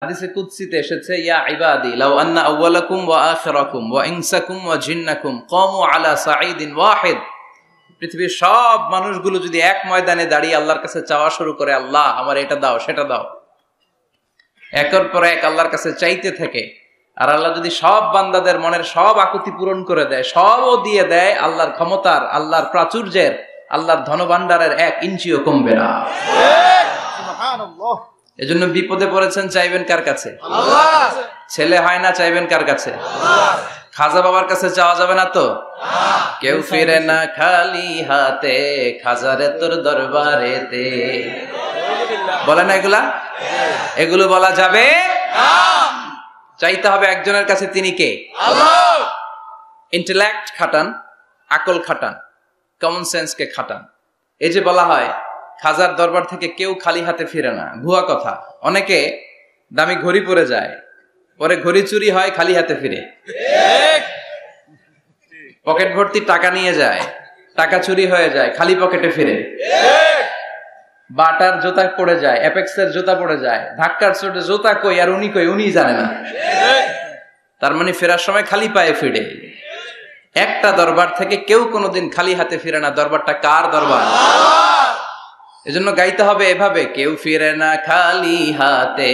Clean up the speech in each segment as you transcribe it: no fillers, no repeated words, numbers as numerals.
হাদিসে কুদসিতে এসেছে, ইয়া ইবাদি লাউ আন্না আউওয়ালাকুম ওয়া আখিরাকুম ওয়া ইনসাকুম ওয়া জিন্নাকুম কামু আলা সাঈদিন ওয়াহিদ। পৃথিবীর সব মানুষগুলো যদি এক ময়দানে দাঁড়িয়ে আল্লাহর কাছে চাওয়া শুরু করে, আল্লাহ আমার এটা দাও সেটা দাও, একের পর এক আল্লাহর কাছে চাইতে থাকে, আর আল্লাহ যদি সব বান্দাদের মনের সব আকুতি পূরণ করে দেয়, সবও দিয়ে দেয়, আল্লাহর ক্ষমতার, আল্লাহর প্রাচুর্যের, আল্লাহর ধনভাণ্ডারের 1 ইঞ্চিও কমবে না। এজন্য বিপদে পড়েছেন, চাইবেন কার কাছে? আল্লাহ। ছেলে হয় না, চাইবেন কার কাছে? আল্লাহ। খাজা বাবার কাছে চাওয়া যাবে না তো? কেউ ফিরে না খালি হাতে, খাজারে তোর দরবারেতে, বলে না এগুলা? এগুলো বলা যাবে না। চাইতে হবে একজনের কাছে, তিনি কে? আল্লাহ। ইন্টেলেক্ট খাটান, আকল খাটান, কমন সেন্সকে খাটান। এই যে বলা হয় খাজার দরবার থেকে কেউ খালি হাতে ফিরে না, ভুয়া কথা। অনেকে দামি ঘড়ি পরে যায়, পরে ঘড়ি চুরি হয়, খালি হাতে ফিরে। পকেট ভর্তি টাকা নিয়ে যায়, টাকা চুরি হয়ে যায়, খালি পকেটে ফিরে। বাটার জুতা পড়ে যায়, অ্যাপেক্সের জুতা পড়ে যায়, ধাক্কার চোটে জুতা কই আর উনি কই, উনি জানে না। তার মানে ফেরার সময় খালি পায়ে ফিরে। একটা দরবার থেকে কেউ কোনোদিন খালি হাতে ফিরে না। দরবারটা কার দরবার? এজন্য গাইতে হবে এভাবে, কেউ ফিরে না খালি হাতে,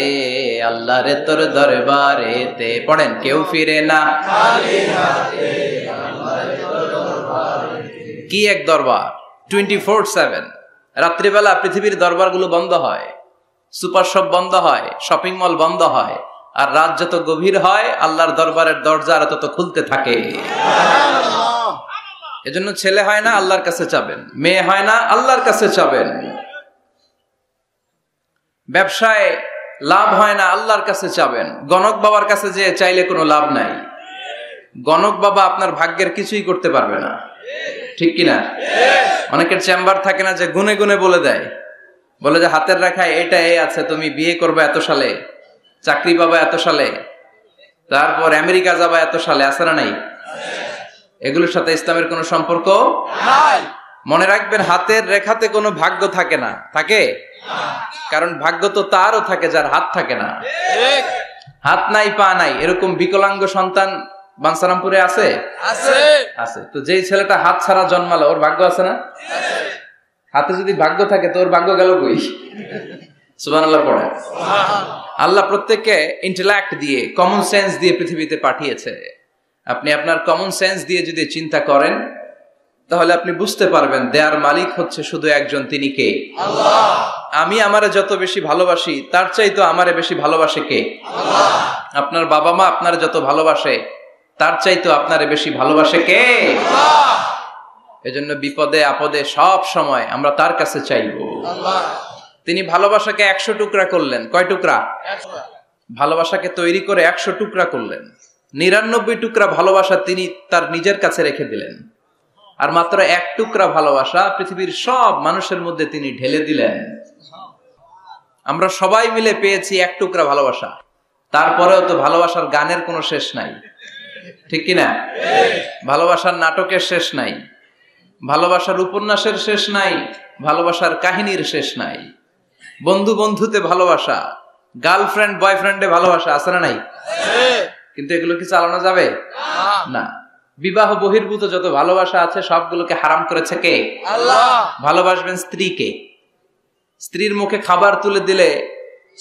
আল্লাহ রে তোর দরবারেতে। পড়েন, কেউ ফিরে না খালি হাতে, আল্লাহ রে তোর দরবারেতে। কি এক দরবার! 24/7। রাত্রিবেলা পৃথিবীর দরবারগুলো বন্ধ হয়, সুপার শপ বন্ধ হয়, শপিং মল বন্ধ হয়, আর রাত যত গভীর হয় আল্লাহর দরবারের দরজা তত খুলতে থাকে। এজন্য ছেলে হয় না, আল্লাহর কাছে চাবেন। মেয়ে হয় না, আল্লাহর কাছে চাবেন। ব্যবসায় লাভ হয় না, আল্লাহর কাছে চাবেন। গণক বাবার কাছে যে চাইলে কোনো লাভ নাই। গণক বাবা আপনার ভাগ্যের কিছুই করতে পারবে না, ঠিক কিনা? অনেকের চেম্বার থাকে না, যে গুনে গুনে বলে দেয়, বলে যে হাতের রেখায় এটা এই আছে, তুমি বিয়ে করবে এত সালে, চাকরি পাবা এত সালে, তারপর আমেরিকা যাবা এত সালে। আছে না নাই? এগুলোর সাথে ইসলামের কোনো সম্পর্ক নাই। মনে রাখবেন, হাতের রেখাতে কোনো ভাগ্য থাকে না। থাকে? কারণ ভাগ্য তো তারও থাকে যার হাত থাকে না। হাত নাই, পা নাই, এরকম বিকলাঙ্গ সন্তান বাঞ্ছারামপুরে আছে? আছে। তো যেই ছেলেটা হাত ছাড়া জন্মালো, ওর ভাগ্য আছে না? হাতে যদি ভাগ্য থাকে তো ওর ভাগ্য গেল কই? সুবহানাল্লাহ পড়ে। আল্লাহ প্রত্যেককে ইন্টেলেক্ট দিয়ে, কমন সেন্স দিয়ে পৃথিবীতে পাঠিয়েছে। আপনি আপনার কমন সেন্স দিয়ে যদি চিন্তা করেন, তাহলে আপনি বুঝতে পারবেন দেয়ার মালিক হচ্ছে শুধু একজন, তিনি কে? আল্লাহ। আমি আমারে যত বেশি ভালোবাসি, তার চাইতো আমারে বেশি ভালোবাসে কে? আল্লাহ। আপনার বাবা মা আপনারে যত ভালোবাসে, তার চাইতো আপনারে বেশি ভালোবাসে কে? আল্লাহ। এজন্য বিপদে আপদে সব সময় আমরা তার কাছে চাইবো। আল্লাহ। তিনি ভালোবাসাকে 100 টুকরা করলেন। কয় টুকরা? 100। ভালোবাসাকে তৈরি করে 100 টুকরা করলেন। 99 টুকরা ভালোবাসা তিনি তার নিজের কাছে রেখে দিলেন, আর মাত্র 1 টুকরা ভালোবাসা পৃথিবীর সব মানুষের মধ্যে তিনি ঢেলে দিলেন। আমরা সবাই মিলে পেয়েছি 1 টুকরা ভালোবাসা। তারপরেও তো ভালোবাসার গানের কোনো শেষ নাই, ঠিক কিনা? ভালোবাসার নাটকের শেষ নাই, ভালোবাসার উপন্যাসের শেষ নাই, ভালোবাসার কাহিনীর শেষ নাই। বন্ধু বন্ধুতে ভালোবাসা, গার্লফ্রেন্ড বয়ফ্রেন্ডে ভালোবাসা, আছে না নাই? কিন্তু এগুলো কি চালানো যাবে? না। বিবাহ বহির্ভূত যত ভালোবাসা আছে সবগুলোকে হারাম করেছে কে? আল্লাহ। ভালোবাসবেন স্ত্রীকে। স্ত্রীর মুখে খাবার তুলে দিলে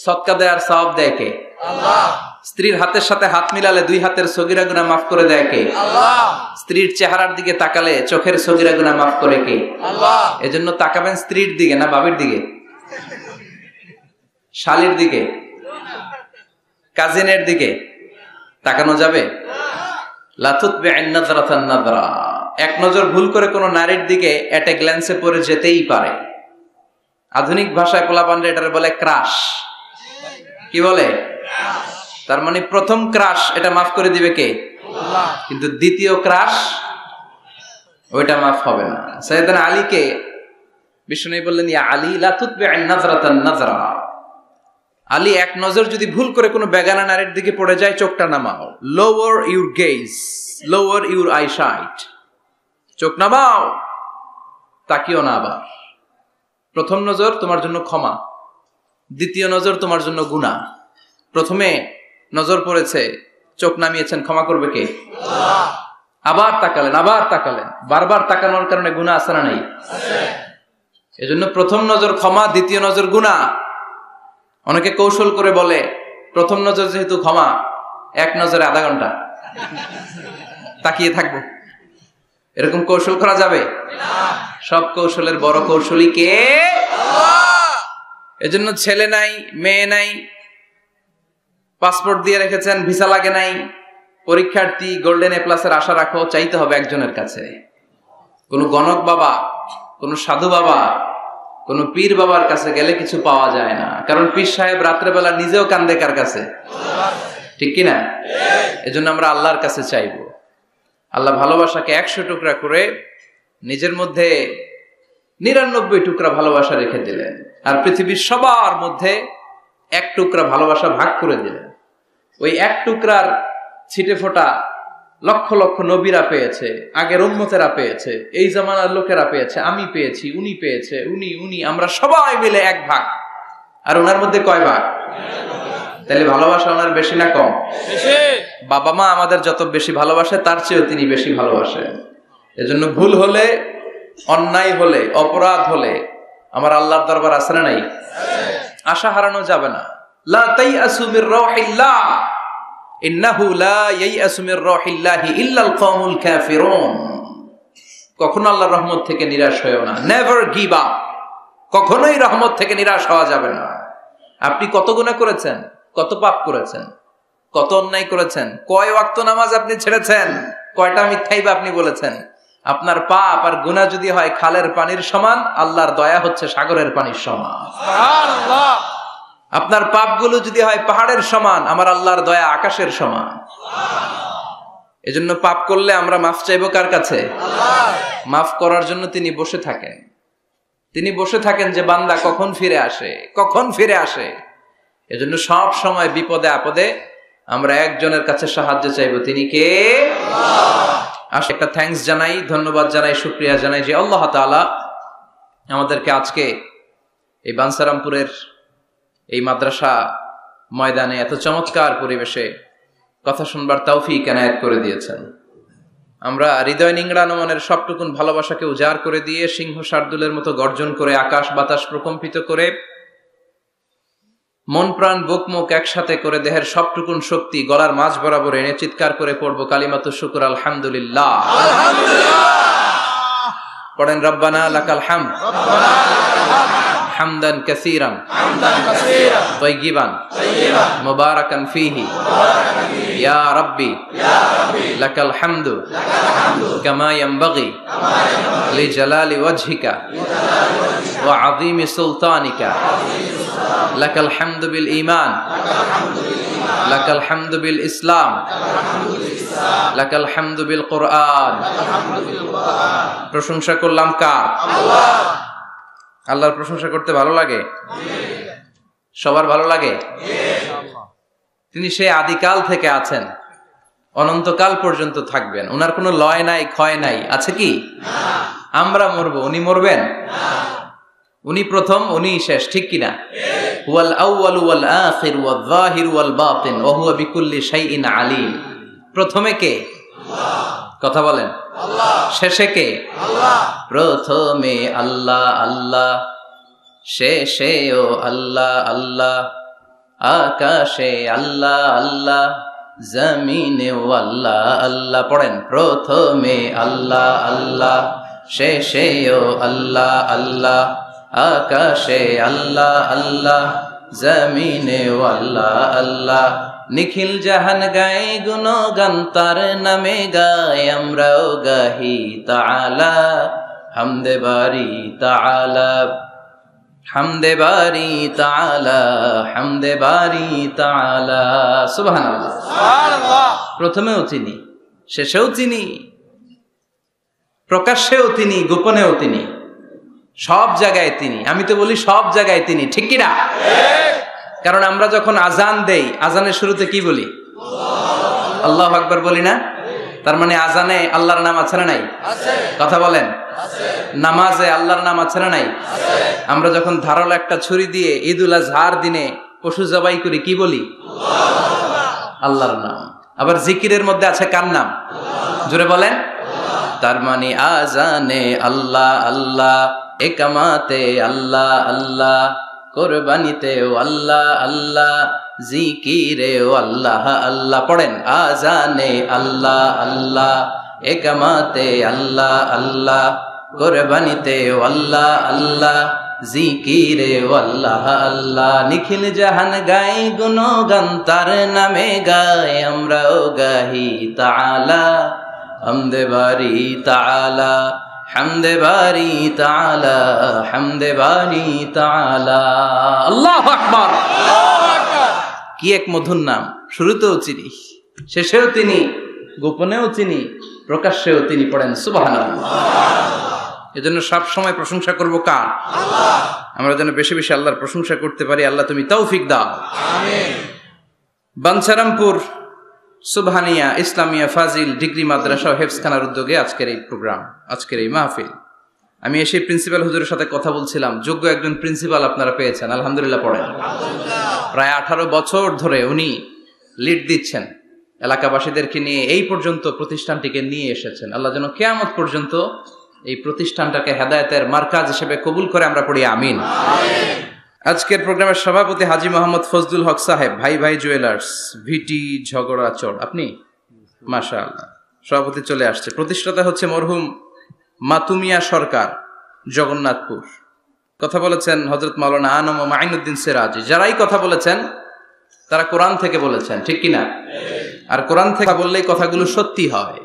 সদকা দেয় আর সওয়াব দেয় কে? আল্লাহ। স্ত্রীর হাতের সাথে হাত মিলালে 2 হাতের সগীরা গুনাহ মাফ করে দেয় কে? আল্লাহ। স্ত্রীর চেহারার দিকে তাকালে চোখের সগীরা গুনাহ মাফ করে কে? আল্লাহ। এজন্য তাকাবেন স্ত্রীর দিকে, না বাবির দিকে, শালীর দিকে, কাজিনের দিকে তাকানো যাবে? এক নজর ভুল করে কোন নারীর দিকে এট এ গ্ল্যান্সে পড়ে যেতেই পারে। আধুনিক ভাষায় পোলাপান্ডে এটার বলে ক্রাশ। কি বলে? তার মানে প্রথম ক্রাশ এটা মাফ করে দিবে কে? আল্লাহ। কিন্তু দ্বিতীয় ক্রাশ ওইটা মাফ হবে না। সাইয়েদনা আলীকে বিষ্ণু বললেন, ইয়া আলী লা তুতবি'আন নাযরাতান নাযরা। আলী, এক নজর যদি ভুল করে কোনো বেগানা নারীর দিকে পড়ে যায়, চোখটা নামাও। Lower your gaze, lower your eyesight. চোখ নামাও, তাকিও না আবার। প্রথম নজর তোমার জন্য ক্ষমা, দ্বিতীয় নজর তোমার জন্য গুনাহ। প্রথমে নজর পড়েছে, চোখ নামিয়েছেন, ক্ষমা করবে কে? আবার তাকালেন, আবার তাকালেন। বারবার তাকানোর কারণে গুনাহ আছে না নাই? এজন্য প্রথম নজর ক্ষমা, দ্বিতীয় নজর গুনাহ। অনেকে কৌশল করে বলে প্রথম নজর যেহেতু ক্ষমা, এক নজরে আধা ঘন্টা তাকিয়ে থাকবো। এরকম কৌশল করা যাবে? সব কৌশলের বড় কৌশলী কে? এজন্য ছেলে নাই, মেয়ে নাই, পাসপোর্ট দিয়ে রেখেছেন, ভিসা লাগে নাই, পরীক্ষার্থী, গোল্ডেন এ প্লাসের আশা রাখো, চাইতে হবে একজনের কাছে। কোন গণক বাবা, কোন সাধু বাবা, কোন পীর বাবার কাছে গেলে কিছু পাওয়া যায় না। কারণ পীর সাহেব রাত্রেবেলা নিজেও কান্দে কার কাছে? ঠিক কিনা? এজন্য আমরা আল্লাহর কাছে চাইবো। আল্লাহ ভালোবাসাকে 100 টুকরা করে নিজের মধ্যে 99 টুকরা ভালোবাসা রেখে দিলেন, আর পৃথিবীর সবার মধ্যে 1 টুকরা ভালোবাসা ভাগ করে দিলেন। ওই 1 টুকরার ছিটে ফোটা লক্ষ লক্ষ নবীরা পেয়েছে, আগের উম্মতেরা পেয়েছে, এই জামানার লোকেরা পেয়েছে, আমি পেয়েছি, উনি পেয়েছে, উনি, আমরা সবাই মিলে 1 ভাগ। আর ওনার মধ্যে কয় ভাগ? তাহলে ভালোবাসা ওনার বেশি না কম? বাবা মা আমাদের যত বেশি ভালোবাসে তার চেয়েও তিনি বেশি ভালোবাসেন। এজন্য ভুল হলে, অন্যায় হলে, অপরাধ হলে আমার আল্লাহর দরবার আছে না নাই? আশা হারানো যাবে না। লা তাইয়াসু মির রাহিল্লাহ, ইন্নাহু লা ইয়াইয়াসু মির রাহিল্লাহি ইল্লাল কওমুল কাফিরুন। কখনো আল্লাহর রহমত থেকে নিরাশ হয়ো না। Never give up. কখনোই রহমত থেকে নিরাশ হওয়া যাবে না। আপনি কত গুনাহ করেছেন, কত পাপ করেছেন, কত অন্যায় করেছেন, কয় ওয়াক্ত নামাজ আপনি ছেড়েছেন, কয়টা মিথ্যাই আপনি বলেছেন। আপনার পাপ আর গুনাহ যদি হয় খালের পানির সমান, আল্লাহর দয়া হচ্ছে সাগরের পানির সমান। সুবহানাল্লাহ। আপনার পাপগুলো যদি হয় পাহাড়ের সমান, আমার আল্লাহর দয়া আকাশের সমান। সুবহানাল্লাহ। এজন্য পাপ করলে আমরা মাফ চাইবো কার কাছে? আল্লাহ। মাফ করার জন্য তিনি বসে থাকেন। তিনি বসে থাকেন যে বান্দা কখন ফিরে আসে, কখন ফিরে আসে। এজন্য সব সময় বিপদে আপদে আমরা একজনের কাছে সাহায্য চাইবো, তিনি কে? আল্লাহ। একটা থ্যাঙ্কস জানাই, ধন্যবাদ জানাই, শুকরিয়া জানাই যে আল্লাহ তাআলা আমাদেরকে আজকে এই বানসারামপুরের এই মাদ্রাসা ময়দানে এত চমৎকার পরিবেশে কথা শুনবার তৌফিক এনায়েত করে দিয়েছেন। আমরা হৃদয় নিংড়ানো মনের সবটুকুন ভালোবাসাকে উজাড় করে দিয়ে সিংহ শার্দুলের মতো গর্জন করে আকাশ বাতাস প্রকম্পিত করে মন প্রাণ বুক মুখ একসাথে করে দেহের সবটুকুন শক্তি গলার মাঝ বরাবর এনে চিৎকার করে পড়ব কালিমাতু শুকর আলহামদুলিল্লাহ। পড়েন রব্বানা লাকাল হামদ হামদান কাসীরান তাইয়িবান মুবারাকান ফীহি ইয়া রাব্বি লাকাল হামদু কামা ইয়ানবাগি লিজালালি ওয়াজহিকা ওয়া আযীমি সুলতানিকা লাকাল হামদু বিল ঈমান লাকাল হামদু বিল ইসলাম লাকাল হামদু বিল কুরআন। প্রশংসা করলাম কার? আল্লাহ। আল্লাহর প্রশংসা করতে ভালো লাগে? সবার ভালো লাগে? তিনি সেই আদিকাল থেকে আছেন, অনন্তকাল পর্যন্ত থাকবেন। ওনার কোনো লয় নাই, ক্ষয় নাই, আছে কি? আমরা মরবো, উনি মরবেন? উনি প্রথম, উনি শেষ, ঠিক কিনা? হুয়াল আউয়ালু ওয়াল আখির ওয়াল যাহির ওয়াল বাতিন ওয়া হুয়া বিকুল্লি শাইইন আলীম। প্রথমে কে? আল্লাহ। কথা বলেন। আল্লাহ। শেষে কে? আল্লাহ। প্রথমে আল্লাহ আল্লাহ, শেষেও আল্লাহ আল্লাহ, আকাশে আল্লাহ আল্লাহ, জমিনেও আল্লাহ আল্লাহ। পড়েন প্রথমে আল্লাহ আল্লাহ, শেষেও আল্লাহ আল্লাহ, আকাশে আল্লাহ আল্লাহ, জমিনেও আল্লাহ আল্লাহ। নিখিল জাহান গায়ে গুণগান তার নামে গায়, আমরাও গাহি তাআলা হামদে বারি তাআলা, হামদে বারি তাআলা, হামদে বারি তাআলা। সুবহানাল্লাহ, সুবহানাল্লাহ। প্রথমেও তিনি, শেষেও তিনি, প্রকাশ্যেও তিনি, গোপনেও তিনি, সব জায়গায় তিনি। আমি তো বলি সব জায়গায় তিনি, ঠিক কিনা? কারণ আমরা যখন আজান দেই, আজানের শুরুতে কি বলি? আল্লাহু আকবার বলি না? তার মানে আজানে আল্লাহর নাম আছে না নাই? কথা বলেন। নামাজে আল্লাহর নাম আছে না নাই? আমরা যখন ধারালো একটা ছুরি দিয়ে ঈদুল আজহার দিনে পশু জবাই করি কি বলি? আল্লাহর নাম। আবার জিকিরের মধ্যে আছে কার নাম? জোরে বলেন। তার মানে আজানে আল্লাহ আল্লাহ, একামাতে আল্লাহ আল্লাহ, কোরবানিতেও আল্লাহ আল্লাহ, জিকিরেও আল্লাহ আল্লাহ। পড়েন, আজানে আল্লাহ আল্লাহ, একামাতে আল্লাহ আল্লাহ, কোরবানিতেও আল্লাহ আল্লাহ, জিকিরেও আল্লাহ আল্লাহ। নিখিল জাহান গাই গুণগান তার নামে গায়, আমরাও গাহি তাআলা হামদে বারি তাআলা, হামদে বারি তাআলা, হামদে বারি তাআলা। আল্লাহু আকবার। কি এক মধুর নাম, শুরুতেও চিনি, শেষেও তিনি, গোপনেও তিনি, প্রকাশ্যেও তিনি। পড়েন সুবহানাল্লাহ। এজন্য সব সময় প্রশংসা করব কার? আল্লাহ। আমরা যেন বেশি বেশি আল্লাহর প্রশংসা করতে পারি। আল্লাহ তুমি তৌফিক দাও, আমিন। বাঞ্ছারামপুর সুবহানিয়া ইসলামিয়া ফাজিল ডিগ্রি মাদ্রাসা ও হেফজখানার উদ্যোগে আজকের এই প্রোগ্রাম, আজকের এই মাহফিল। আমি এসে প্রিন্সিপাল হুজুরের সাথে কথা বলছিলাম, যোগ্য একজন প্রিন্সিপাল আপনারা পেয়েছেন, আলহামদুলিল্লাহ। পড়েন, প্রায় 18 বছর ধরে উনি লিড দিচ্ছেন, এলাকাবাসীদেরকে নিয়ে এই পর্যন্ত প্রতিষ্ঠানটিকে নিয়ে এসেছেন। আল্লাহ যেন কিয়ামত পর্যন্ত এই প্রতিষ্ঠানটাকে হেদায়েতের মার্কাজ হিসেবে কবুল করে, আমরা পড়ি আমিন। আজকের প্রোগ্রামের সভাপতি হাজী মোহাম্মদ ফজলুল হক সাহেব, ভাই ভাই জুয়েলার্স, ভিটি ঝগড়াচড়। আপনি মাশাআল্লাহ, সভাপতি চলে আসছে। প্রতিষ্ঠাতা হচ্ছে মরহুম মাতুমিয়া সরকার, জগন্নাথপুর। কথা বলেছেন হযরত মাওলানা আনম ও মাইনুদ্দিন সিরাজি। যারাই কথা বলেছেন তারা কোরআন থেকে বলেছেন, ঠিক কিনা? আর কোরআন থেকে বললেই কথাগুলো সত্যি হয়,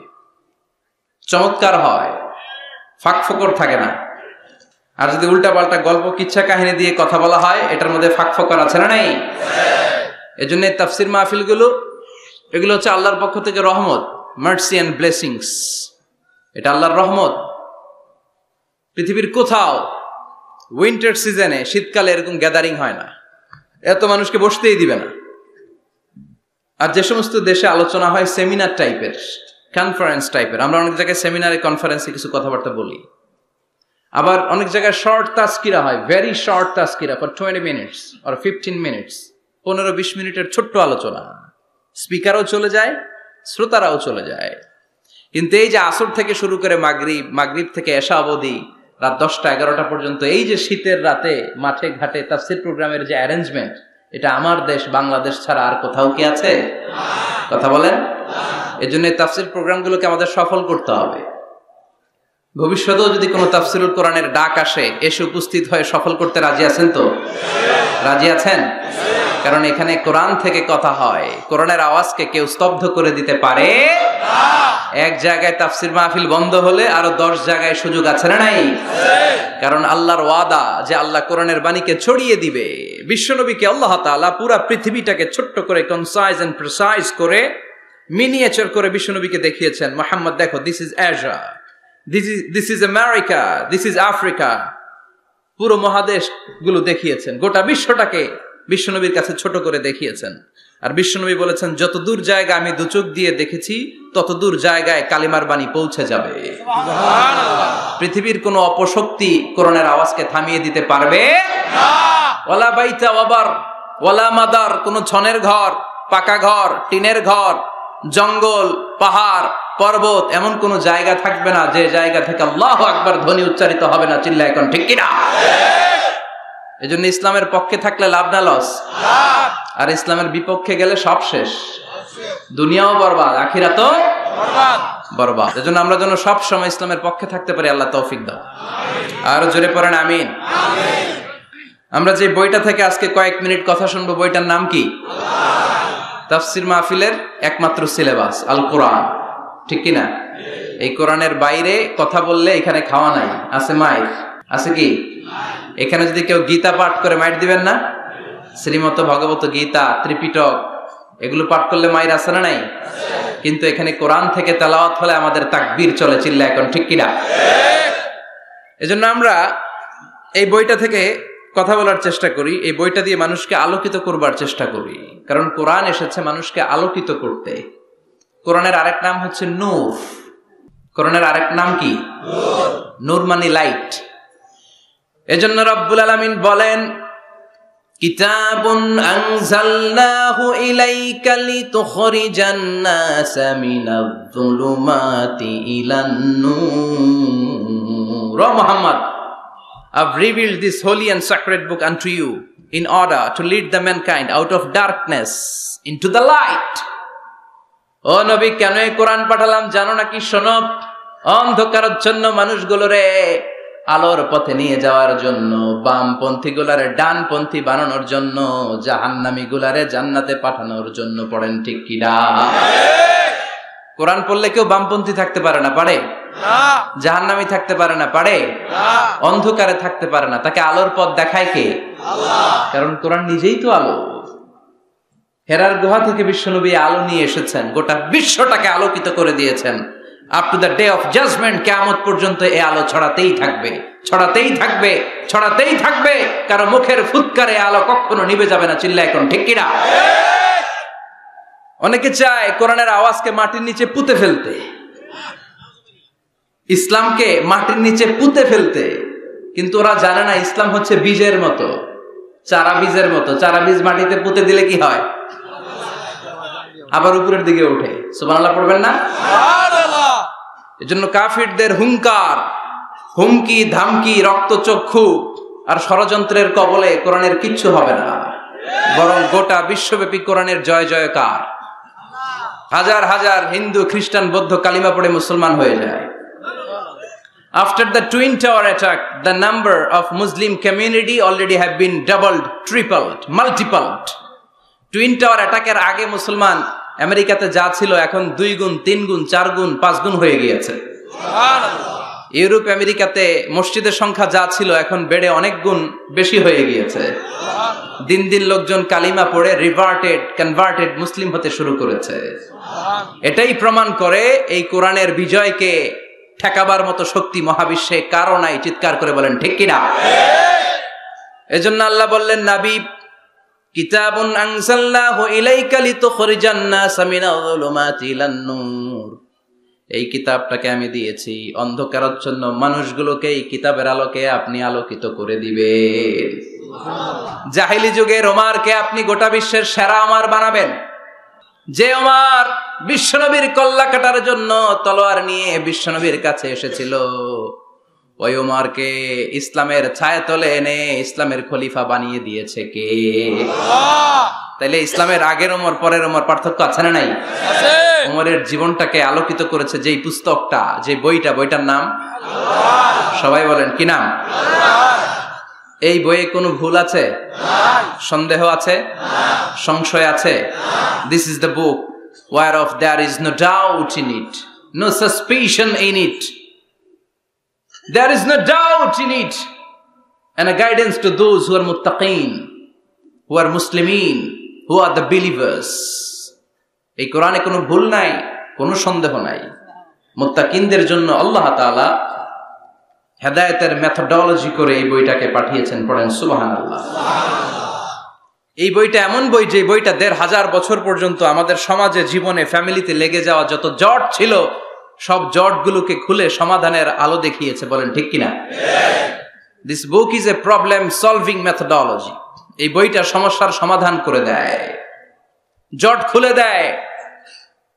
চমৎকার হয়, ফাঁকফোকর থাকে না। আর যদি উল্টা পাল্টা গল্প কিচ্ছা কাহিনী দিয়ে কথা বলা হয়, এটার মধ্যে ফাঁকফোকর আছে না নাই? এজন্য তাফসির মাহফিলগুলো, এগুলো হচ্ছে আল্লাহর পক্ষ থেকে রহমত, মার্সি এন্ড ব্লেসিংস। এটা আল্লাহর রহমত। পৃথিবীর কোথাও উইন্টার সিজনে, শীতকালে এরকম গ্যাদারিং হয় না, এত মানুষকে বসতেই দিবে না। আর যে সমস্ত দেশে আলোচনা হয় সেমিনার টাইপের, কনফারেন্স টাইপের, আমরা অনেক জায়গায় সেমিনারে, কনফারেন্সে কিছু কথাবার্তা বলি। আবার অনেক জায়গায় শর্ট তাস্কিরা হয়, ভেরি শর্ট তাস্কিরা ফর 20 মিনিটস আর 15 মিনিটস, 15-20 মিনিটের ছোট্ট আলোচনা। স্পিকারও চলে যায়, শ্রোতারাও চলে যায়। কিন্তু এই যে আসর থেকে শুরু করে মাগরিব থেকে এশা অবধি রাত 10টা-11টা পর্যন্ত, এই যে শীতের রাতে মাঠে ঘাটে তাফসীর প্রোগ্রামের যে অ্যারেঞ্জমেন্ট, এটা আমার দেশ বাংলাদেশ ছাড়া আর কোথাও কি আছে? কথা বলেন। এজন্য তাফসীর প্রোগ্রামগুলোকে আমাদের সফল করতে হবে। ভবিষ্যতেও যদি কোনো তাফসীরুল কোরআনের ডাক আসে, এসে উপস্থিত হয়ে সফল করতে রাজি আছেন তো? রাজি আছেন? কারণ এখানে কোরআন থেকে কথা হয়, কোরআনের আওয়াজকে কেউ স্তব্ধ করে দিতে পারে না। এক জায়গায় তাফসীর মাহফিল বন্ধ হলে আরো 10 জায়গায় সুযোগ আছে না নাই? কারণ আল্লাহর ওয়াদা যে আল্লাহ কোরআনের বাণীকে ছড়িয়ে দিবে। বিশ্বনবীকে আল্লাহ তাআলা পুরো পৃথিবীটাকে ছোট্ট করে, কনসাইজ এন্ড প্রিসাইজ করে, মিনিয়েচার করে বিশ্বনবীকে দেখিয়েছেন। মুহাম্মদ দেখো, this is Asia, this is America, this is Africa. পুরো মহাদেশ গুলো দেখিয়েছেন, গোটা বিশ্বটাকে বিশ্বনবীর কাছে ছোট করে দেখিয়েছেন। আর বিশ্বনবী বলেছেন, যত দূর জায়গা আমি দুচোখ দিয়ে দেখেছি, তত দূর জায়গায় কালিমার বাণী পৌঁছে যাবে। সুবহানাল্লাহ। পৃথিবীর কোন অপশক্তি কোরআনের আওয়াজকে থামিয়ে দিতে পারবে না। ওয়ালা বাইতা ওয়াবার ওয়ালা মাদার, কোন ছনের ঘর, পাকা ঘর, টিনের ঘর, জঙ্গল, পাহাড়, পর্বত, এমন কোন জায়গা থাকবে না যে জায়গা থেকে আল্লাহু আকবার ধ্বনি উচ্চারিত হবে না। চিল্লা এখন ঠিক কিনা? এজন্য ইসলামের পক্ষে থাকলে লাভ না লস? আর ইসলামের বিপক্ষে গেলে সব শেষ, দুনিয়াও বরবাদ, আখিরাতও বরবাদ। এজন্য আমরা যেন সব সময় ইসলামের পক্ষে থাকতে পারি, আল্লাহ তৌফিক দাও। আর জোরে পড়েন আমিন। আমরা যে বইটা থেকে আজকে কয়েক মিনিট কথা শুনবো, বইটার নাম কি? তাফসীর মাহফিলের একমাত্র সিলেবাস আল কোরআন, ঠিক কিনা? এই কোরআনের বাইরে কথা বললে এখানে খাওয়া নাই, আছে মাইর, আছে কি? এখানে যদি কেউ গীতা পাঠ করে মাইর দিবেন না? শ্রীমত ভগবত গীতা, ত্রিপিটক, এগুলো পাঠ করলে মাইর আছে না নাই? কিন্তু এখানে কোরআন থেকে তেলাওয়াত হলে আমাদের তাকবীর চলে। চিল্লা এখন ঠিক কিনা? এজন্য আমরা এই বইটা থেকে কথা বলার চেষ্টা করি, এই বইটা দিয়ে মানুষকে আলোকিত করবার চেষ্টা করি। কারণ কোরআন এসেছে মানুষকে আলোকিত করতে। কোরআনের আরেক নাম হচ্ছে নূর। কোরআনের আরেক নাম কি? নূর মানে লাইট। এজন্য রব্বুল আলামিন বলেন, কিতাবুন আনজালনাহু ইলাইকা লিতুখরিজান নাসা মিনায-যুলুমাতি ইলান-নূর। ও Muhammad, I've revealed this holy and sacred book unto you in order to lead the mankind out of darkness into the light. ও নবী, কেন এই কোরআন পাঠালাম জানো নাকি? শোনো, অন্ধকারাচ্ছন্ন মানুষগুলোরে আলোর পথে নিয়ে যাওয়ার জন্য, বামপন্থী গুলারে ডানপন্থী বানানোর জন্য, জাহান্নামী গুলারে জান্নাতে পাঠানোর জন্য। পড়েন ঠিক কিনা? কোরআন পড়লে কেউ বামপন্থী থাকতে পারে না, পারে? জাহান্নামী থাকতে পারে না, পারে? অন্ধকারে থাকতে পারে না। তাকে আলোর পথ দেখায় কে? আল্লাহ। কারণ কোরআন নিজেই তো আলো। হেরার গুহা থেকে বিশ্বনবী আলো নিয়ে এসেছেন, গোটা বিশ্বটাকে আলোকিত করে দিয়েছেন। Up to the day of judgement, কিয়ামত পর্যন্ত এই আলো ছড়াতেই থাকবে, ছড়াতেই থাকবে, ছড়াতেই থাকবে। কারো মুখের ফুৎকারে আলো কখনো নিভে যাবে না। চিল্লায় এখন ঠিক কিনা? অনেকে চায় কোরআনের আওয়াজকে মাটির নিচে পুঁতে ফেলতে, ইসলামকে মাটির নিচে পুঁতে ফেলতে, কিন্তু ওরা জানে না ইসলাম হচ্ছে বীজের মতো, চারা বীজের মতো। চারা বীজ মাটিতে পুঁতে দিলে কি হয়? আবার উপরের দিকে ওঠে। সুবহানাল্লাহ পড়বেন না? এজন্য কাফিরদের হুঙ্কার, হুমকি, ধামকি, রক্তচক্ষু আর ষড়যন্ত্রের কবলে কোরআনের কিচ্ছু হবে না, বরং গোটা বিশ্বব্যাপী কোরআনের জয় জয়কার। হাজার হাজার হিন্দু, খ্রিস্টান, বৌদ্ধ কালিমা পড়ে মুসলমান হয়ে যায়। After the Twin Tower attack, the number of Muslim community already have been doubled, tripled, multiplied. Twin Tower attack এর আগে মুসলমান আমেরিকাতে যা ছিল এখন 2 গুণ, 3 গুণ, 4 গুণ, 5 গুণ হয়ে গিয়েছে। ইউরোপ আমেরিকাতে মসজিদের সংখ্যা যা ছিল এখন বেড়ে অনেক গুণ বেশি হয়ে গিয়েছে। দিন দিন লোকজন কালিমা পড়ে কনভার্টেড মুসলিম হতে শুরু করেছে। এটাই প্রমাণ করে এই কোরআনের বিজয়কে ঠেকাবার মতো শক্তি মহাবিশ্বে কারো নাই। চিৎকার করে বলেন ঠিক কিনা? এজন্য আল্লাহ বললেন, নবী, কিতাবুন আনজালনাহু ইলাইকা লিতুখরিজান নাসা মিনায-যুলুমাতি ইলান-নূর। এই কিতাবটাকে আমি দিয়েছি অন্ধকারাচ্ছন্ন মানুষগুলোকে এই কিতাবের আলোকে আপনি আলোকিত করে দিবেন। জাহেলি যুগের ওমরকে আপনি গোটা বিশ্বের সেরা ওমর বানাবেন। যে ওমর বিশ্বনবীর কল্লা কাটার জন্য তলোয়ার নিয়ে বিশ্বনবীর কাছে এসেছিল, ওই ওমরকে ইসলামের ছায়াতলে এনে ইসলামের খলিফা বানিয়ে দিয়েছে কে? আল্লাহ। তাইলে ইসলামের আগের ওমর পরের ওমর পার্থক্য আছে না নাই? আছে। ওমরের জীবনটাকে আলোকিত করেছে যেই পুস্তকটা, যে বইটার নাম আল্লাহ। সবাই বলেন কি নাম? আল্লাহ। এই বইয়ে কোনো ভুল আছে? সন্দেহ আছে? সংশয় আছে? This is the book whereof there is no doubt in it, no suspicion in it. There is no doubt in it, and a guidance to those who are muttaqeen, who are Muslimin, who are the believers. এই কোরআনে কোনো ভুল নাই, কোনো সন্দেহ নাই। মুত্তাকিনদের জন্য আল্লাহ তাআলা হেদায়েতের মেথোডোলজি করে এই বইটাকে পাঠিয়েছেন। পড়েন সুবহানাল্লাহ। এই বইটা এমন বই, যে বইটা 1500 বছর পর্যন্ত আমাদের সমাজে, জীবনে, ফ্যামিলিতে লেগে যাওয়া যত জট ছিল সব জটগুলোকে খুলে সমাধানের আলো দেখিয়েছে। বলেন ঠিক কিনা? This book is a problem solving methodology. এই বইটা সমস্যার সমাধান করে দেয়, জট খুলে দেয়,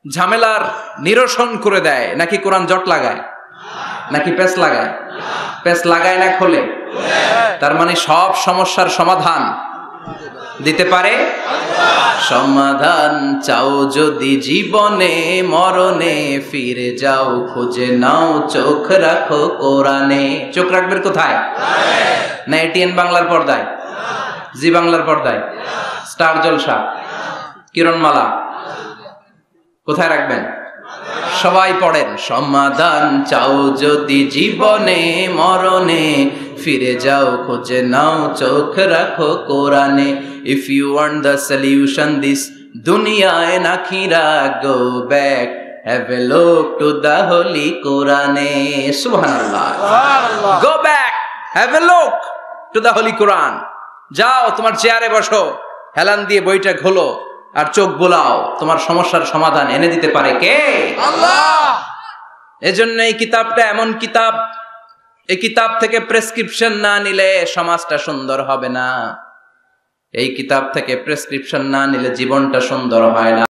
ঝামেলার নিরসন করে দেয়। নাকি কোরআন জট লাগায়? নাকি পেঁচ লাগায়? পেঁচ লাগায় না, খোলে। তার মানে সব সমস্যার সমাধান দিতে পারে। সমাধান চাও যদি জীবনে, মরণে ফিরে যাও, খুঁজে নাও, চোখ রাখো কোরআনে। চোখ রাখবেন কোথায়? না এটিএন বাংলার পর্দায়, জি বাংলার পর্দায়, স্টার জলসা, কিরণমালা, কোথায় রাখবেন? সবাই পড়েন, সমাধান চাও যদি জীবনে, মরণে ফিরে যাও, খুঁজে নাও, চোখ রাখো কোরআনে। If you want the solution this dunya and akhirah, go back, have a look to the holy Quran. Subhanallah. Go back, have a look to the holy Quran. যাও তোমার চেয়ারে বসো, হেলান দিয়ে বইটা খোলো আর চোখ বোলাও। তোমার সমস্যার সমাধান এনে দিতে পারে কে? আল্লাহ। এজন্য এই কিতাবটা এমন কিতাব, এই কিতাব থেকে প্রেসক্রিপশন না নিলে সমাজটা সুন্দর হবে না। এই কিতাব থেকে প্রেসক্রিপশন না নিলে জীবনটা সুন্দর হয় না।